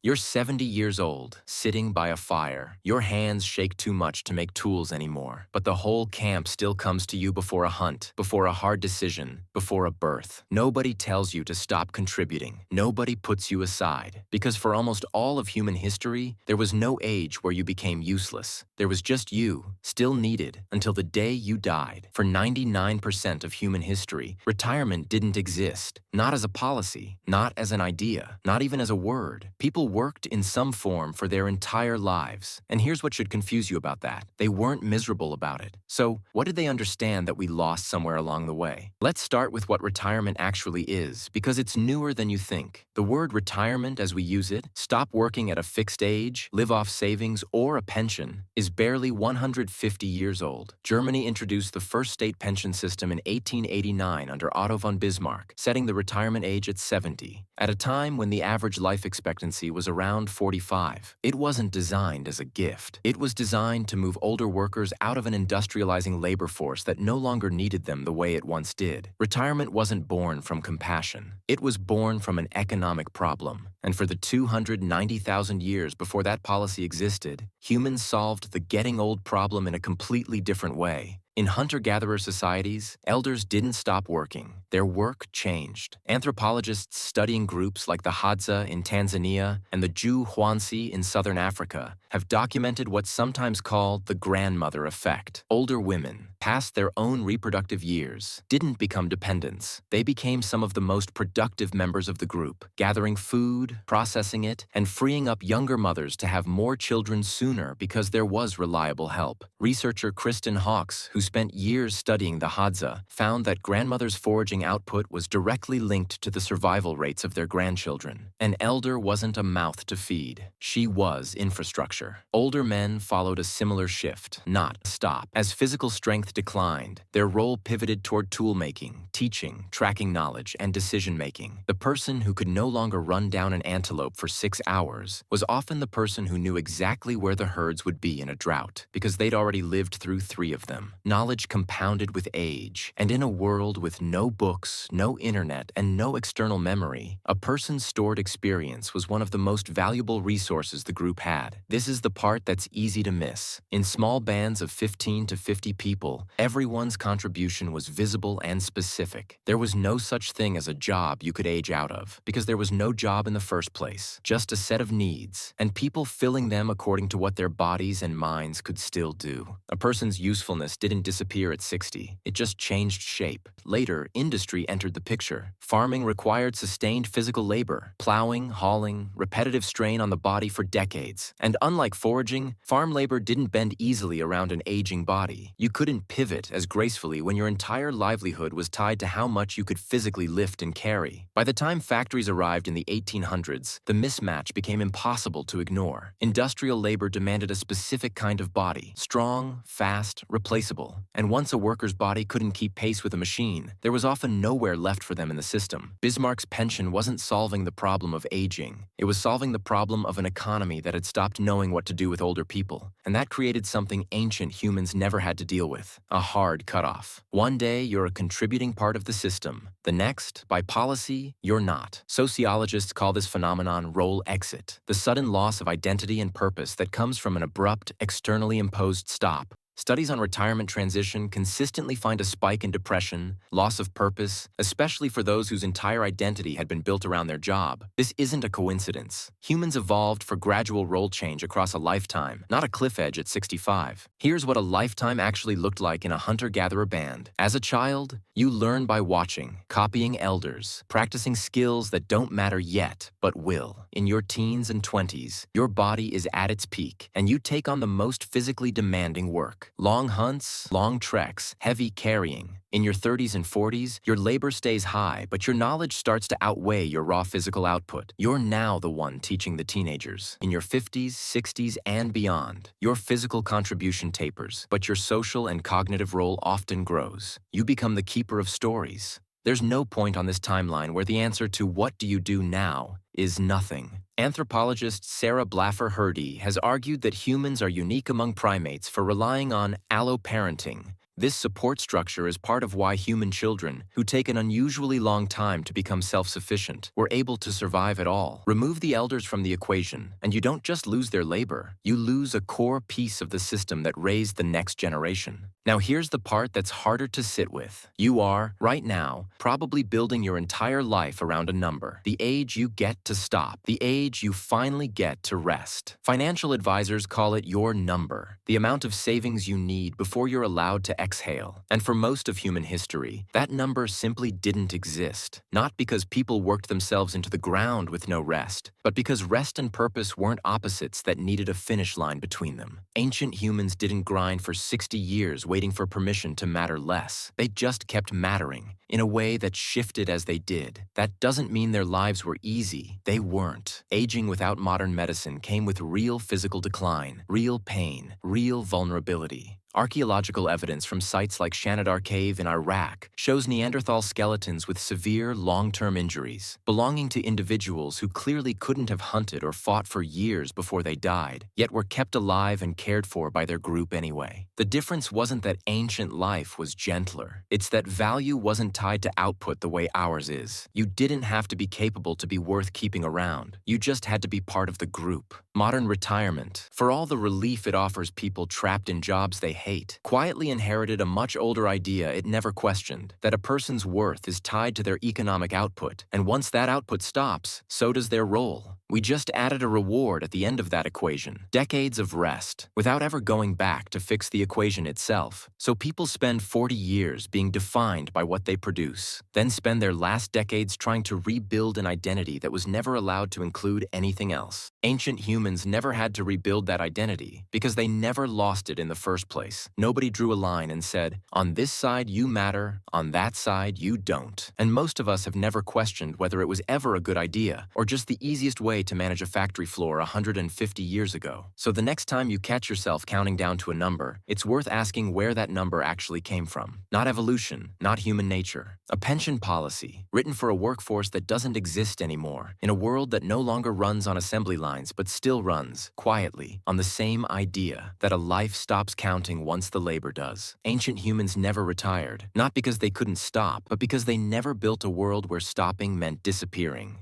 You're 70 years old, sitting by a fire. Your hands shake too much to make tools anymore. But the whole camp still comes to you before a hunt, before a hard decision, before a birth. Nobody tells you to stop contributing. Nobody puts you aside. Because for almost all of human history, there was no age where you became useless. There was just you, still needed, until the day you died. For 99% of human history, retirement didn't exist. Not as a policy, not as an idea, not even as a word. People worked in some form for their entire lives. And here's what should confuse you about that. They weren't miserable about it. So, what did they understand that we lost somewhere along the way? Let's start with what retirement actually is, because it's newer than you think. The word retirement as we use it, stop working at a fixed age, live off savings, or a pension, is barely 150 years old. Germany introduced the first state pension system in 1889 under Otto von Bismarck, setting the retirement age at 70, at a time when the average life expectancy was around 45. It wasn't designed as a gift. It was designed to move older workers out of an industrializing labor force that no longer needed them the way it once did. Retirement wasn't born from compassion. It was born from an economic problem. And for the 290,000 years before that policy existed, humans solved the getting old problem in a completely different way. In hunter-gatherer societies, elders didn't stop working. Their work changed. Anthropologists studying groups like the Hadza in Tanzania and the Jew Huansi in southern Africa have documented what's sometimes called the grandmother effect. Older women, past their own reproductive years, didn't become dependents. They became some of the most productive members of the group, gathering food, processing it, and freeing up younger mothers to have more children sooner because there was reliable help. Researcher Kristen Hawkes, who spent years studying the Hadza, found that grandmothers' foraging output was directly linked to the survival rates of their grandchildren. An elder wasn't a mouth to feed. She was infrastructure. Older men followed a similar shift, not a stop. As physical strength declined, their role pivoted toward tool-making, teaching, tracking knowledge, and decision-making. The person who could no longer run down an antelope for 6 hours was often the person who knew exactly where the herds would be in a drought, because they'd already lived through 3 of them. Knowledge compounded with age, and in a world with no books, no internet, and no external memory, a person's stored experience was one of the most valuable resources the group had. This is the part that's easy to miss. In small bands of 15 to 50 people, everyone's contribution was visible and specific. There was no such thing as a job you could age out of, because there was no job in the first place, just a set of needs, and people filling them according to what their bodies and minds could still do. A person's usefulness didn't disappear at 60. It just changed shape. Later, industry entered the picture. Farming required sustained physical labor, plowing, hauling, repetitive strain on the body for decades. And unlike foraging, farm labor didn't bend easily around an aging body. You couldn't pivot as gracefully when your entire livelihood was tied to how much you could physically lift and carry. By the time factories arrived in the 1800s, the mismatch became impossible to ignore. Industrial labor demanded a specific kind of body, strong, fast, replaceable. And once a worker's body couldn't keep pace with a machine, there was often nowhere left for them in the system. Bismarck's pension wasn't solving the problem of aging. It was solving the problem of an economy that had stopped knowing what to do with older people. And that created something ancient humans never had to deal with: a hard cutoff. One day, you're a contributing part of the system. The next, by policy, you're not. Sociologists call this phenomenon role exit, the sudden loss of identity and purpose that comes from an abrupt, externally imposed stop. Studies on retirement transition consistently find a spike in depression, loss of purpose, especially for those whose entire identity had been built around their job. This isn't a coincidence. Humans evolved for gradual role change across a lifetime, not a cliff edge at 65. Here's what a lifetime actually looked like in a hunter-gatherer band. As a child, you learn by watching, copying elders, practicing skills that don't matter yet, but will. In your teens and 20s, your body is at its peak, and you take on the most physically demanding work. Long hunts, long treks, heavy carrying. In your 30s and 40s, your labor stays high, but your knowledge starts to outweigh your raw physical output. You're now the one teaching the teenagers. In your 50s, 60s, and beyond, your physical contribution tapers, but your social and cognitive role often grows. You become the keeper of stories. There's no point on this timeline where the answer to what do you do now is nothing. Anthropologist Blaffer Hrdy has argued that humans are unique among primates for relying on alloparenting, This support structure is part of why human children, who take an unusually long time to become self-sufficient, were able to survive at all. Remove the elders from the equation, and you don't just lose their labor, you lose a core piece of the system that raised the next generation. Now here's the part that's harder to sit with. You are, right now, probably building your entire life around a number. The age you get to stop. The age you finally get to rest. Financial advisors call it your number. The amount of savings you need before you're allowed to exhale. And for most of human history, that number simply didn't exist. Not because people worked themselves into the ground with no rest, but because rest and purpose weren't opposites that needed a finish line between them. Ancient humans didn't grind for 60 years waiting for permission to matter less. They just kept mattering, in a way that shifted as they did. That doesn't mean their lives were easy. They weren't. Aging without modern medicine came with real physical decline, real pain, real vulnerability. Archaeological evidence from sites like Shanidar Cave in Iraq shows Neanderthal skeletons with severe, long-term injuries, belonging to individuals who clearly couldn't have hunted or fought for years before they died, yet were kept alive and cared for by their group anyway. The difference wasn't that ancient life was gentler. It's that value wasn't tied to output the way ours is. You didn't have to be capable to be worth keeping around. You just had to be part of the group. Modern retirement, for all the relief it offers people trapped in jobs they hate, quietly inherited a much older idea it never questioned, that a person's worth is tied to their economic output, and once that output stops, so does their role. We just added a reward at the end of that equation, decades of rest, without ever going back to fix the equation itself. So people spend 40 years being defined by what they produce, then spend their last decades trying to rebuild an identity that was never allowed to include anything else. Ancient humans never had to rebuild that identity because they never lost it in the first place. Nobody drew a line and said, on this side you matter, on that side you don't. And most of us have never questioned whether it was ever a good idea or just the easiest way to manage a factory floor 150 years ago. So the next time you catch yourself counting down to a number, it's worth asking where that number actually came from. Not evolution, not human nature. A pension policy, written for a workforce that doesn't exist anymore, in a world that no longer runs on assembly lines but still runs, quietly, on the same idea that a life stops counting once the labor does. Ancient humans never retired, not because they couldn't stop, but because they never built a world where stopping meant disappearing.